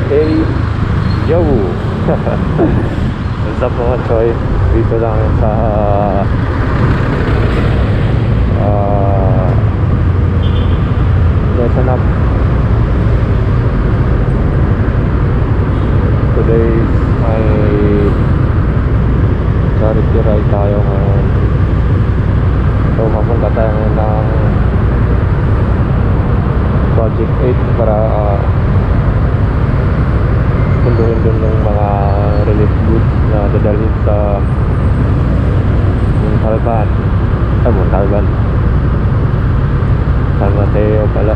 Hey, yo! What's up mga Choy? Dito lang sa lesson up. Today ay charity ride tayo ngayon. So mapunta tayo ngayon ng Project 8 para punduhin dun ng mga relief goods na dadalhin sa Montalban. Montalban, San Mateo pala.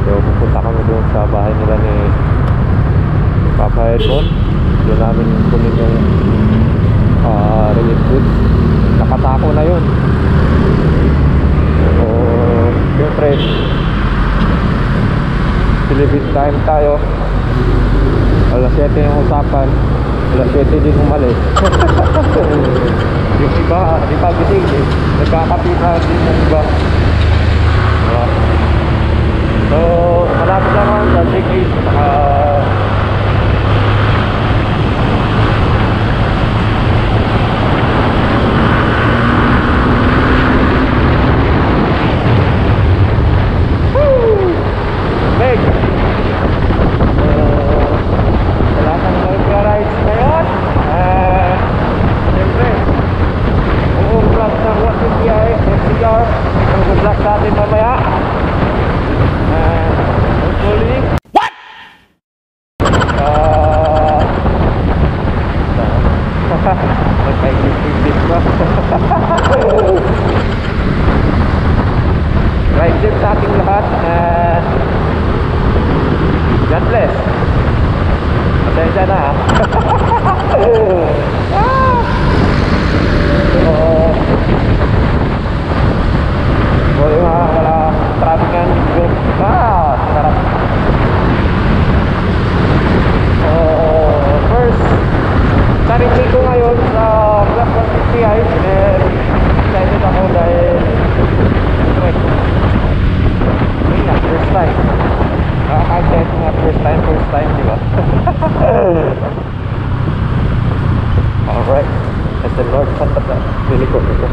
So pupunta kami doon sa bahay nila ni Papa Edmond. Doon namin kunin yung relief goods. Nakatako na yun. So siyempre Philippine time tayo. Alas 7 yung usapan, alas 7 din umalis. Yung iba, di pa gising eh. Nagkakapita din yung iba. So, malapit naman sa Sigis. Big! natin mamaya. Hopefully what? Mag-exit pa. Right trip sa ating lahat. God bless. Pasensya na ha. Boleh mga traffic yan. Sarap. First sarili ko ngayon sa Block 150i. Excited ako dahil first time. Nakaka-excited nga first time, diba? Alright, that's the Lord Santa Fe. Pili ko ito.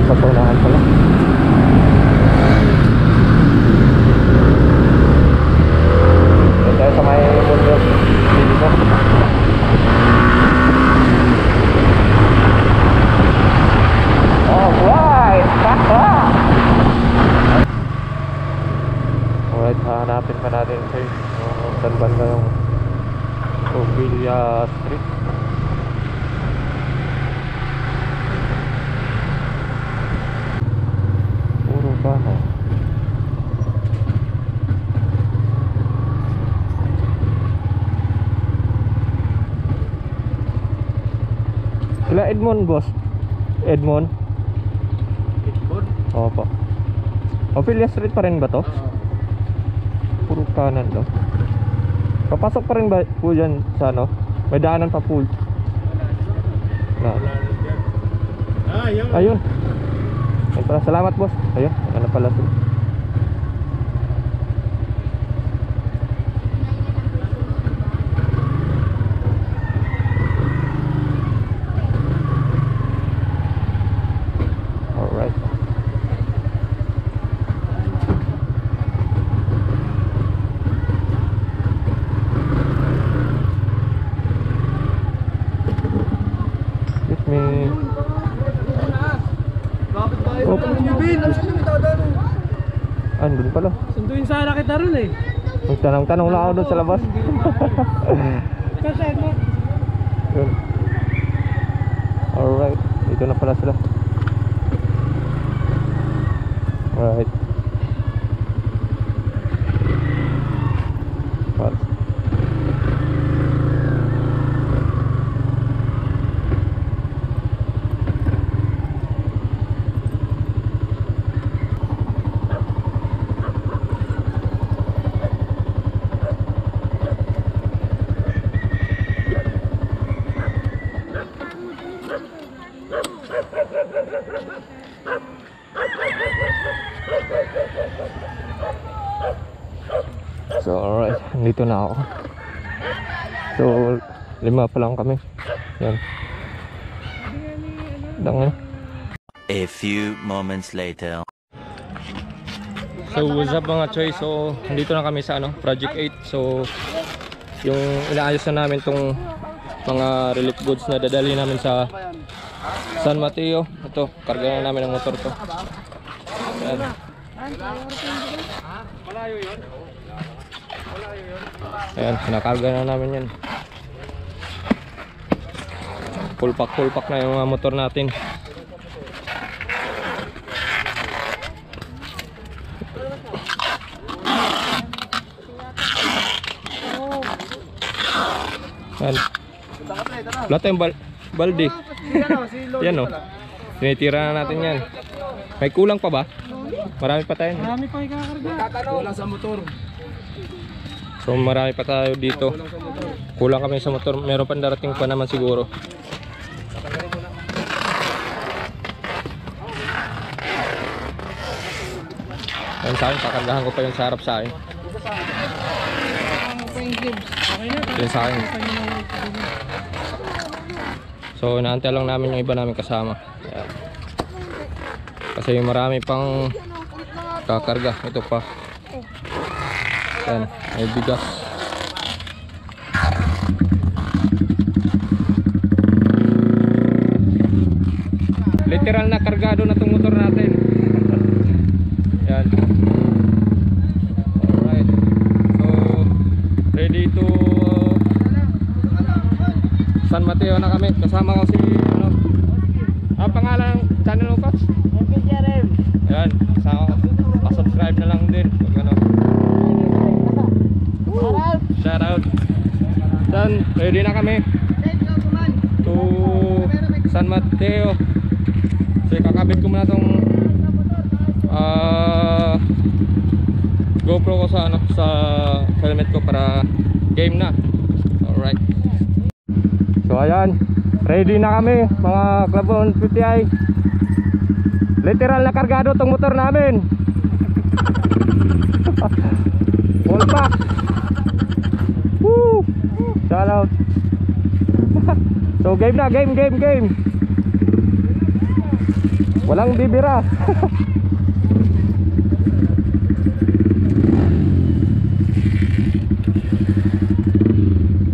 Sa paunahan pala. Doon tayo sa may bundok dito. Alright! Alright, hanapin pa natin saan banda yung Ovilia Street. Bahay. Sila Edmond, boss. Edmond? Opo. Ovilia Street pa rin ba to? Puro kanan daw. Papasok pa rin ba po dyan sa ano? May daanan pa po. Ayun. Salamat boss. Ayun, ano pala ito. Alright. Excuse me. Andun pala. Sunduin sana kita ron eh. Magtanong-tanong lang ako doon sa labas. Kasi mo. Yun. Alright. Dito na pala sila. Alright. dito na ako. So 5 pa lang kami. Yan. Dangan. A few moments later. So what's up mga choy? So nandito na kami sa Project 8. So yung inaayos na namin tong mga relief goods na dadali namin sa San Mateo. Ito, karga na namin ang motor to. Yan. Ayan, nakarga na namin yan. Full pack na yung mga motor natin. Yan. Wala tayong balde. Yan o. Tinitira na natin yan. May kulang pa ba? Marami pa tayo. Marami pa ikakarga. Kulang sa motor. So marami pa tayo dito. Kulang kami sa motor. Meron pa darating pa naman siguro. Yan sa akin, kakargahan ko pa yung sarap sa akin. Yan sa akin. So inaantay lang namin yung iba namin kasama. Ayan. Kasi marami pang kakarga. Ito pa. Yan, may bigas. Literal na kargado na itong motor natin. Yan. Alright. So ready to San Mateo na kami. Kasama ko si pangalan ng channel mo, Coach? Yan, kasama ko. Pa-subscribe na lang din. Shout out. Dan, ready na kami to San Mateo. So kakabit ko muna tong GoPro ko sa sa helmet ko para game na. Alright. So ayan, ready na kami mga Klabon PTI. Literal na kargado tong motor namin. Full pack. Woo! Shout out. So game na, game. Walang bibira.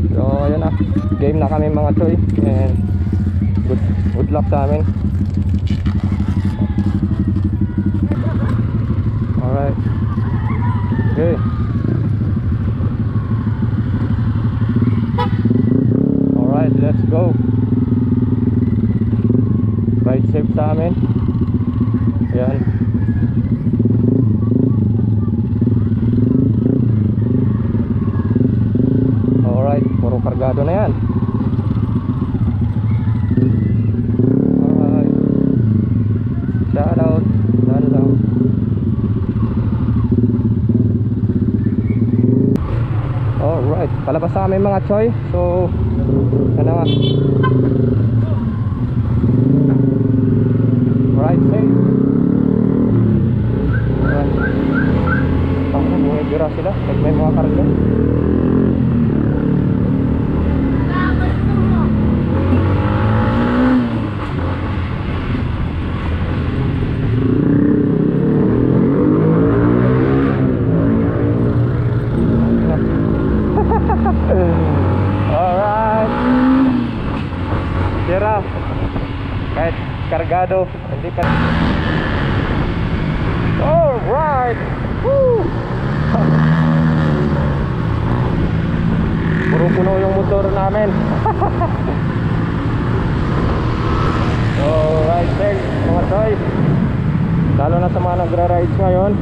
So ayan na, game na kami mga choy. And good luck sa amin. Alright. Okay. Alright, let's go. Ride safe sa amin. Ayan. Alright, puro kargado na yan. Alright. Shout out. Alright, palabas sa amin mga choy. So sana nga. Right safe. Alright. Tama, bumibira sila. May mga karga. Alright. Tira. Kahit kargado, hindi pa. Alright. Woo. Puro puno yung motor namin. Alright, thanks mga toy. Lalo na sa mga nagra-rides ngayon.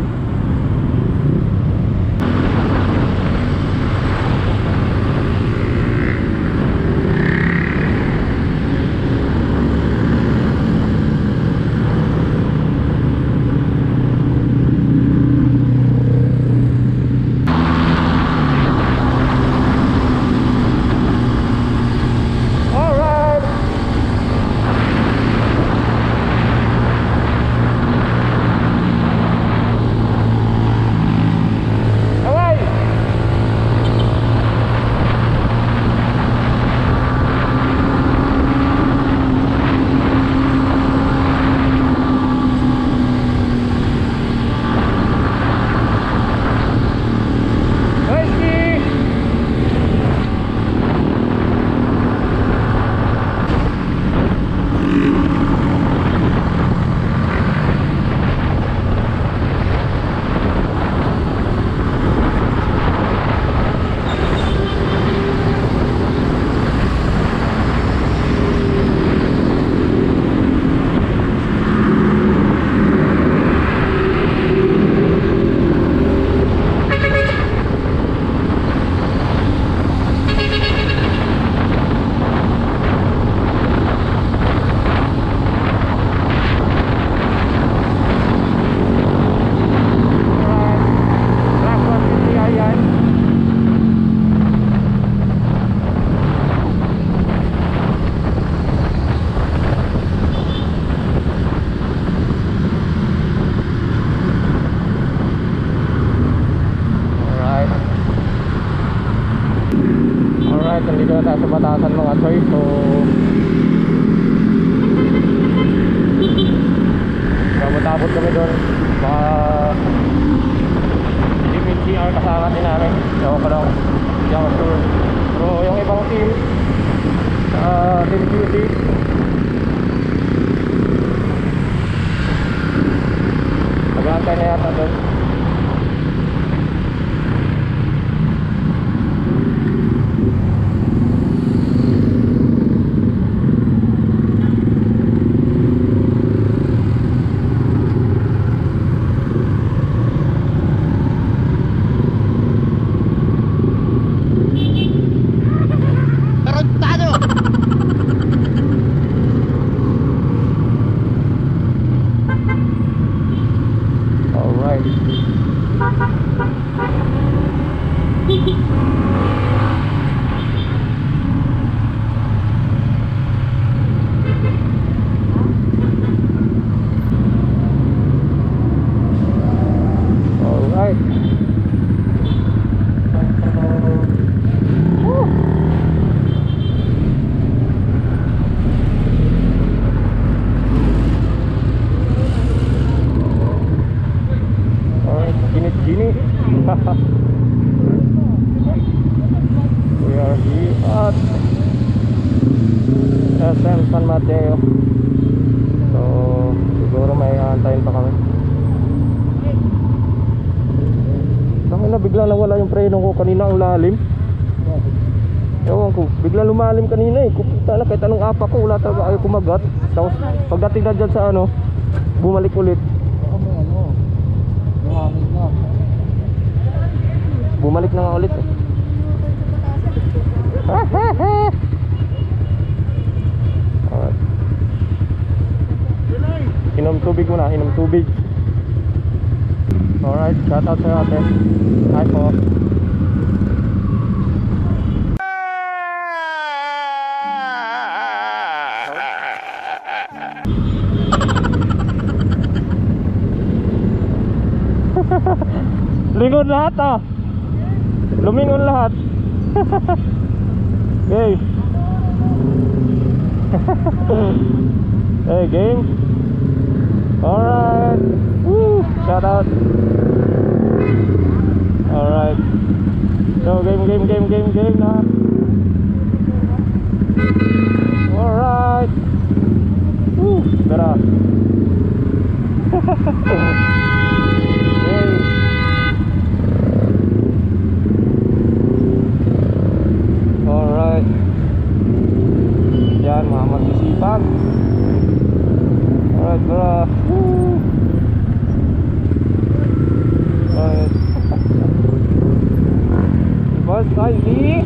batasan mga choy. So tapos kami doon mga DMCR kasama din namin. Ewan ko lang, hindi ako sure. Pero yung ibang team Team QT nag-aantay na yata doon. We are here at SM San Mateo. So siguro may aantayin pa kami. Bakit na bigla nawala yung preno ko kanina, ang lalim. Ewan ko, bigla lumalim kanina eh. Kupita na kahit anong apa ko, wala talaga ayaw kumagat. Tapos pagdating na dyan sa ano, bumalik ulit. Bumalik na nga ulit eh. Alright. Inom tubig muna, inom tubig. Alright, shout out sa ate. Hi po. Lingon lahat ah. Lumingon lahat. Okay. Hey game. Alright. Woo, shout out. Alright. So game na. Alright. Woo, tara. Hey. Alright. Yan, mga magsisipag. Alright, bro. Alright. Boss, ay, di.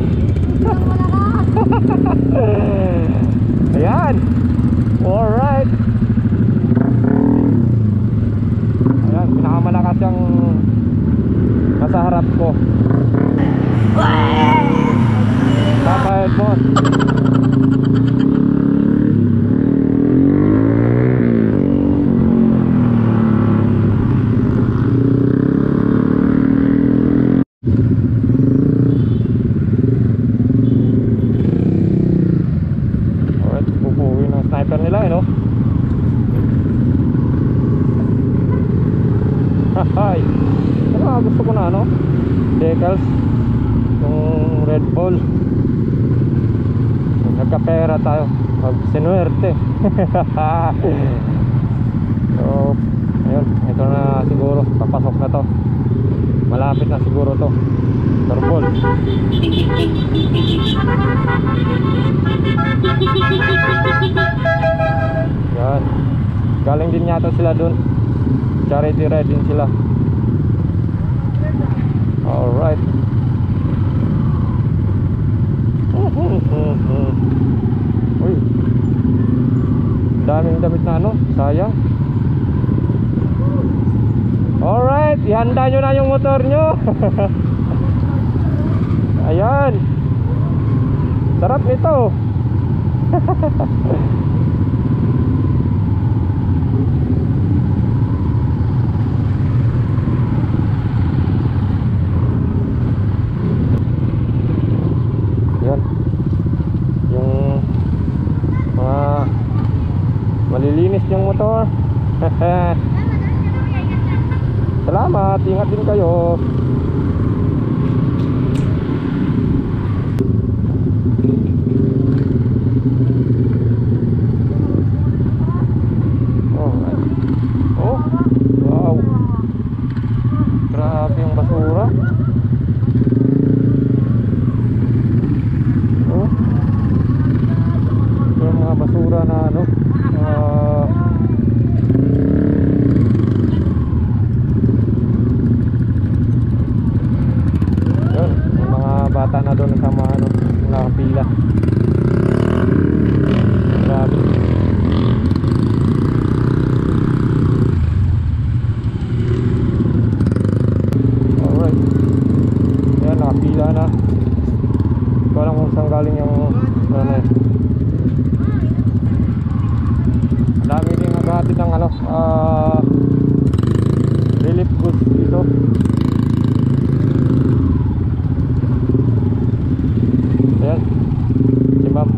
Ayan. Alright. Ayan, pinakamalakas yung nasa harap ko. Papayad boss. Alright, pupuwi ng sniper nila eh, no? Hahay. Ano gusto ko na, no? Decals. Yung Red Bull. Nagkapera tayo, magsinuerte. So ayun, ito na siguro, papasok na to. Malapit na siguro to Turbol. Yan, galing din yata sila dun, charity ride din sila. Alright. Uy, daming damit na ano, sayang. Alright, ihanda nyo na yung motor nyo. Ayan, sarap nito. Malilinis yung motor. Salamat, ingat din kayo. Oh, wow. Grabe yung basura. Oh. Yung mga basura na ano, yun, yung mga bata na doon sa mga ano, nakapila. Grabe. Alright. Yan, nakapila na. Hindi ko alam kung saan galing yung ano eh. Ang dami din naghahatid ng ano, relief goods dito. Ayan, si ma'am.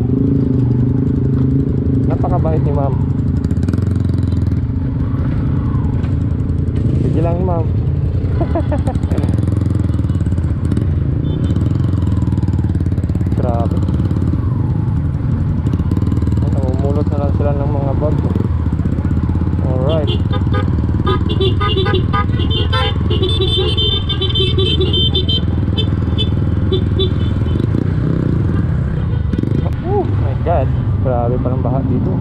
Napakabait ni ma'am. Sige lang ma'am. Grabe. Namumulot na lang sila ng mga bag. Alright. Oh my god. Grabe palang baha dito.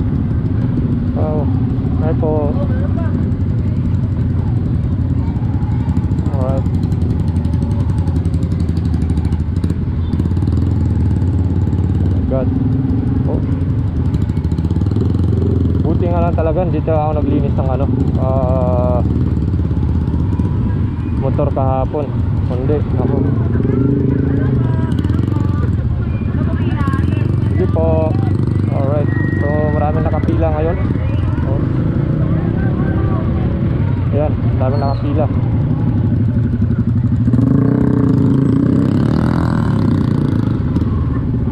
Oh, ay po. Alright. Oh my god. Oh. Buti nga lang talaga dito ako naglinis ng ano, motor kahapon. Hindi, ako. Sige po. Alright. So maraming nakapila ngayon. Oh. Ayan, maraming nakapila.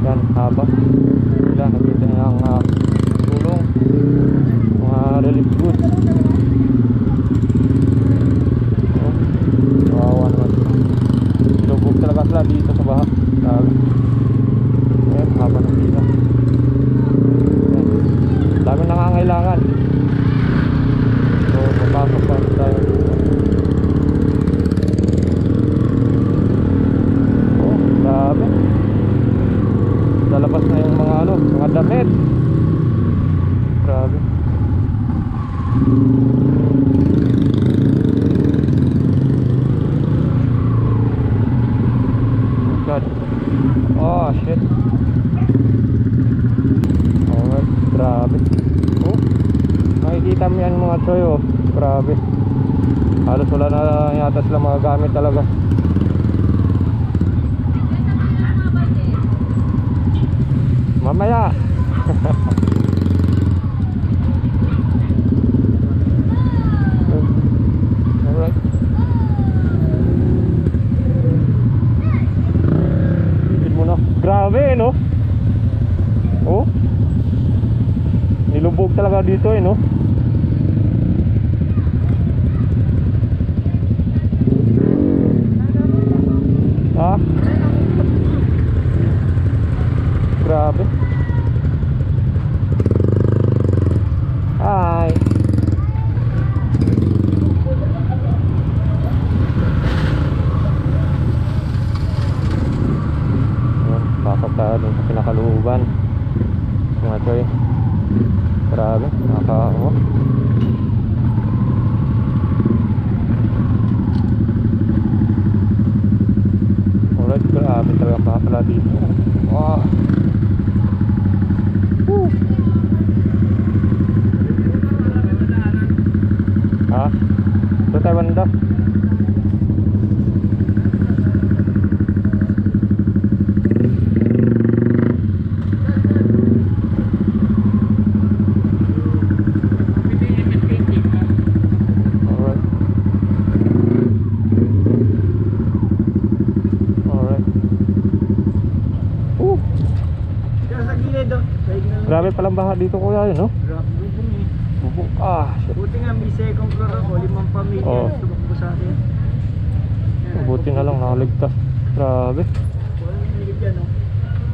Yan, haba. Sila nakita niya ang tulong, mga relief goods. Oh, kawawa naman. Lubog talaga sila dito sa baha. Ayan, haba ng pila. Ayan, dami nangangailangan. So, papasok pa tayo. Oh, grabe. Lalabas na yung mga ano, mga damit. Grabe. Oh god. Oh shit. Alright, grabe. Oh, makikita mo yan mga choy, oh. Grabe. Halos wala na yata sila mga gamit talaga. Mamaya. Alright. Tignan mo na. Grabe, no? Oh. Nilubog talaga dito, no? Ha? Grabe. Hi. Ayan, pasok tayo dun sa pinakaluban. Mga choy. Grabe, nakaka-ano. Alright, grabe talaga pa pala dito. Wow. Woo. Ha? Ito tayo banda. Alright. Alright. Kaya sa gilid, oh. Grabe palang baha dito kuya yun, no? Grabe, lubong eh. Bubuk. Shit. Buti nga may second floor ako, 5 pamilya Oo. tumakbo sa akin. Buti na lang nakaligtas. Grabe. Walang nilip yan, no?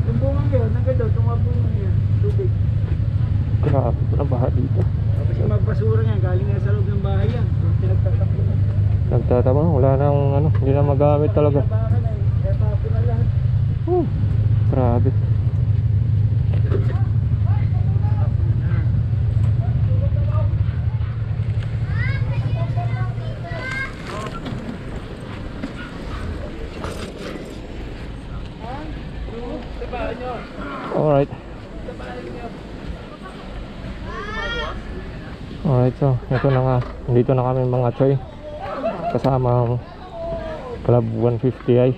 Yung bungang yun, hanggang daw, tumabungan yan, tubig. Grabe. Walang baha dito. Tapos yung magbasura yan, galing nga sa loob ng bahay yan. Pinagtatakbo na. Nagtatabang. Wala nang ano. Hindi na magamit talaga. Baka na eh, kaya tapo na lahat. Grabe. Alright. Alright, so ito na nga. Dito na kami mga choy. Kasama ang Club 150i.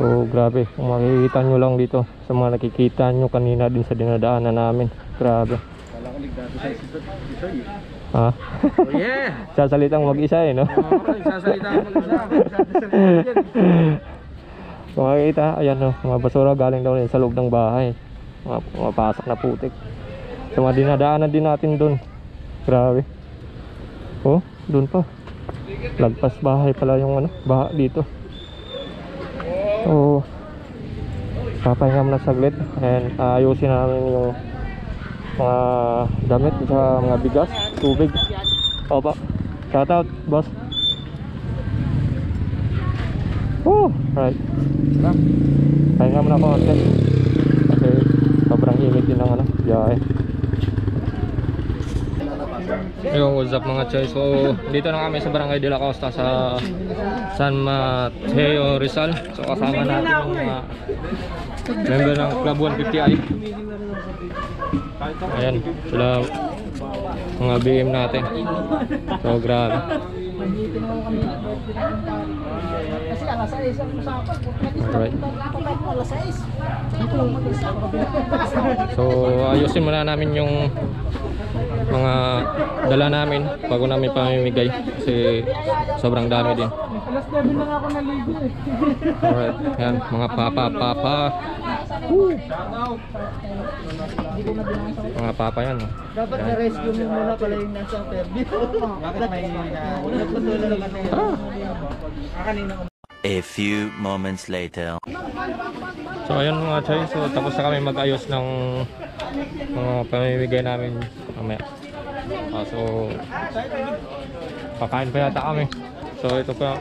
So grabe, kung makikita nyo lang dito sa mga nakikita nyo kanina din sa dinadaanan namin. Grabe. Ha? Oh yeah! Sasalitang mag-isa eh, no? Sasalita ako mag-isa. Kung makikita, ayan no, mga basura galing daw sa loob ng bahay. Mga pasak na putik. So mga dinadaanan din natin dun. Grabe. Oh, dun pa. Lagpas bahay pala yung ano, baha dito. So papahinga muna saglit and ayusin namin yung mga damit sa mga bigas, tubig. Opo. Shout out, boss. Right. Pahinga muna konti. Kasi sobrang init din ng ano, biyahe. Yung what's up mga choy. So dito na kami sa Barangay de la Costa sa San Mateo, Rizal. So kasama natin yung mga member ng Club 150i. Ayan sila, mga BM natin. So grabe. Kasi alas 6 ang usapan. Alright. Alas 6. So ayusin muna namin yung mga dala namin bago namin pamimigay kasi sobrang dami din. Alas 7 na nga ako naligo eh. Alright, yan mga papa. Mga papa yan. Dapat na-rescue mo muna pala yung nasa Fairview. Bakit may nagpatuloy naman na kanina. A few moments later. So ayun mga choy, so tapos na kami mag-ayos ng mga pamimigay namin mamaya. So kakain pa yata kami. So ito pa.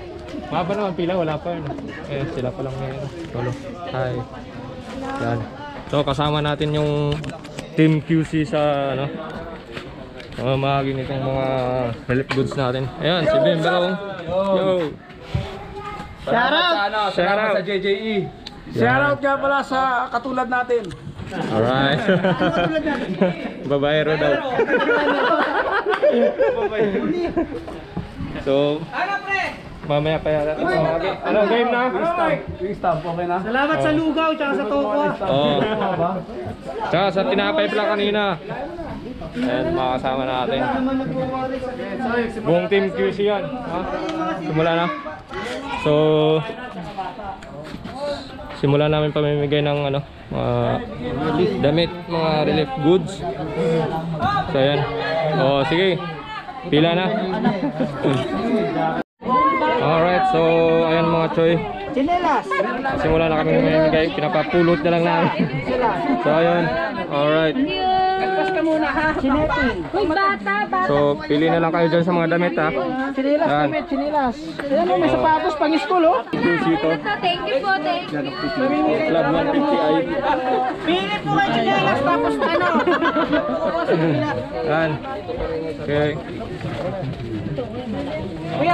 Maba naman pila, wala pa yun. Eh sila pa lang ngayon. Solo. Hi. Yan. So kasama natin yung Team QC sa ano, mamahagi nitong mga relief goods natin. Ayan, si Bim Barong. Yo! Shoutout! Shoutout sa JJE. Shoutout nga pala sa katulad natin. Alright. Babayero daw. So, mamaya pa yata. Ano, game na? Yung stamp, okay na? Salamat sa lugaw, tsaka sa tokwa. Oo. Tsaka sa tinapay pala kanina. Ayan, makakasama natin. Buong Team QC yan. Ha? Simula na. So, simulan namin pamimigay ng ano, mga damit, mga relief goods. So ayan. O sige, pila na. Alright, so ayan mga choy. Chinelas! Simulan na kami mamimigay, pinapapulot na lang namin. So ayun, alright. Basta muna ha! Chineting! Uy, bata! So pili na lang kayo dyan sa mga damit ha. Chinelas Yan. kami, chinelas! Ayan o, may sapatos pang school o! QC to. Thank you po, thank you. Club 150i. Pili po kayo chinelas tapos ano? Yan. Okay. Kuya!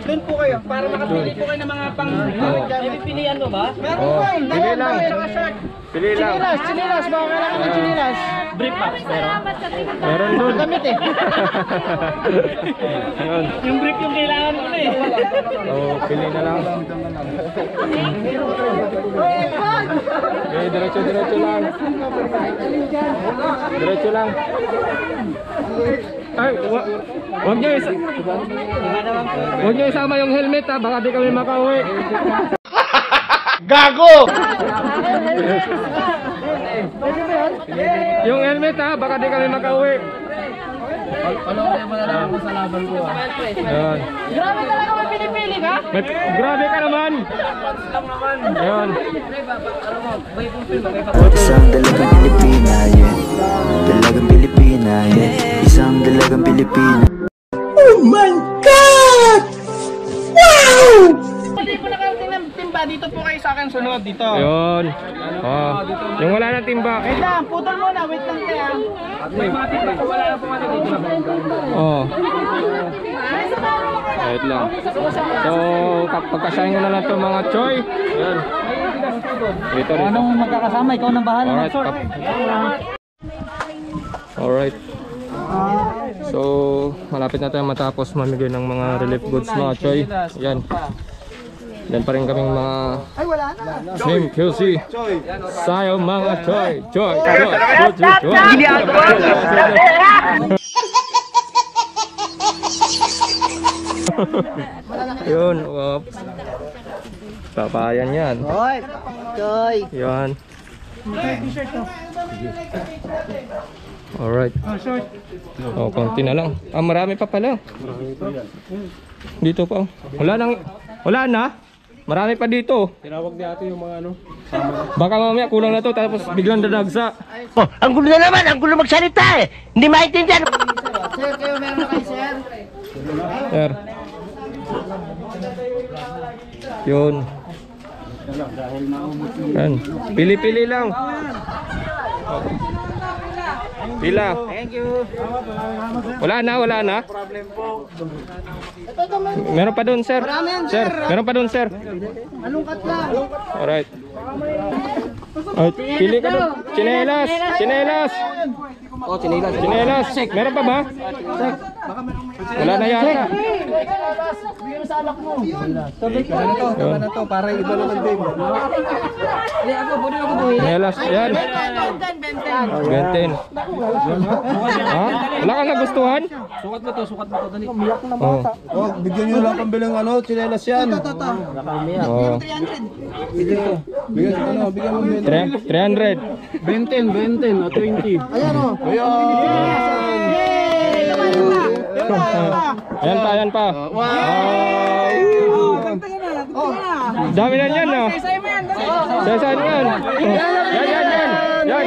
Doon po kayo, para makapili po kayo ng mga pang... May pipilian mo ba? Meron Oh, po! pili lang. Pili lang. Chinelas! Baka kailangan ng chinelas! Brief box, Salamat sa tingin. Meron dun. Gamit eh! Ayun. Yung brief yung kailangan mo na eh! So, pili na lang. Okay, diretso lang. Diretso lang. Ay, wag niyo isama yung helmet ha, baka di kami makauwi. Gago! Pwede ba yun? Yung helmet ha, baka di kami makauwi. Panoorin mo na lang ako sa laban ko ah. Ayan. Grabe talaga may pinipili ka? Grabe ka naman. Ayan. Isang dalagang Pilipina, yeah. Dalagang Pilipina, yeah. Isang dalagang Pilipina. Hindi po nakarating ng timba. Dito po kayo sa akin sunod. Dito. Ayun. Oh. Yung wala na timba. Wait lang, putol muna. Wait lang kaya. May mga timba ko wala na po mga dito. Oh. Wait lang. So, pagkasahin ko na lang ito mga choy. Ayan. Dito. Anong magkakasama? Ikaw nang bahala. Alright. Alright. So, malapit na tayo matapos mamigay ng mga relief goods mga choy. Ayan. Yan pa rin kaming mga Team QC. Sayo mga choy. Choy. Yun. Papayan yan. Hoy! Choy! Yan. Alright. Oh, konti na lang. Ah, marami pa pala. Dito pa. Wala na. Marami pa dito. Tinawag ni ate yung mga ano. Baka mamaya kulang na to tapos biglang dadagsa. Oh, ang gulo na naman, ang gulo magsalita eh. Hindi maintindihan. Sir, kayo meron na kayo, sir? Sir. Yun. Yan. Pili-pili lang. Pila. Thank you. Wala na. Meron pa doon, sir. Sir, meron pa doon, sir. Malungkat lang. Alright. Pili ka doon. Chinelas. Oh, chinilas. Chinelas. Meron pa ba? Wala na yata. Bigyan mo sa alak mo. Yun. Ano to, para iba naman din. Hindi ako, pwede ako buhay. Chinelas. Yan. Benten. Ha? Wala kang nagustuhan? Sukat mo to, dali. Oh. Oh, bigyan nyo lang pambilang ano, chinelas yan. Oh. Bigyan mo ano, bigyan mo 300. 20 o 20. Ayan o. Ayan pa. Wow. Dami na yan, no? Saan yan? Yan. Yan.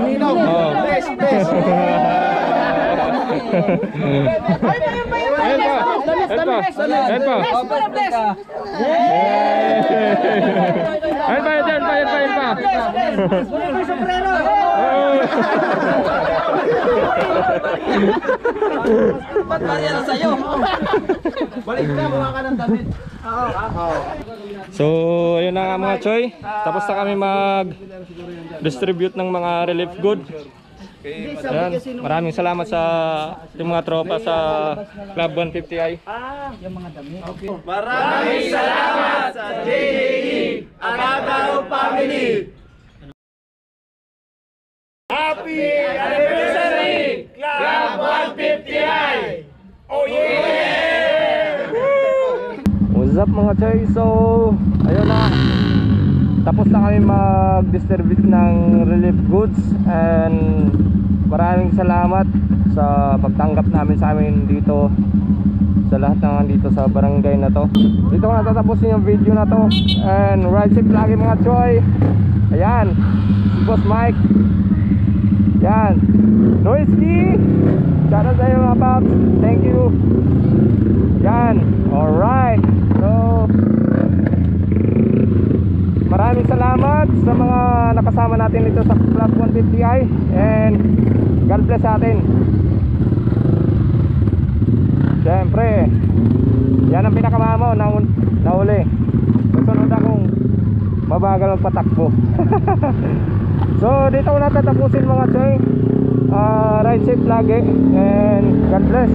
Minong. Oh. Ayan pa. Ayan pa. Ba't barya sa'yo? Balik na, mukha ka ng damit. So, ayun na nga mga choy. Tapos na kami mag-distribute ng mga relief good. Ayan. Maraming salamat sa yung mga tropa sa Club 150i. Maraming salamat sa JJE Aragao Family. Happy anniversary Club 150i. Oh yeah! What's up mga choy? So, ayun na. Tapos na kami mag-distribute ng relief goods and maraming salamat sa pagtanggap namin sa amin dito sa lahat ng nandito sa barangay na to. Dito ko natatapusin yung video na to and ride safe lagi mga choy. Ayan, si Boss Mike. Yan, Noisky. Shout out sa iyo mga paps. Thank you. Yan, alright. So, maraming salamat sa mga nakasama natin dito sa Club 150i and God bless sa atin. Siyempre, yan ang pinakamamo na uli. Susunod akong mabagal magpatakbo. So dito ko natatapusin mga choy. Ride safe lagi and God bless.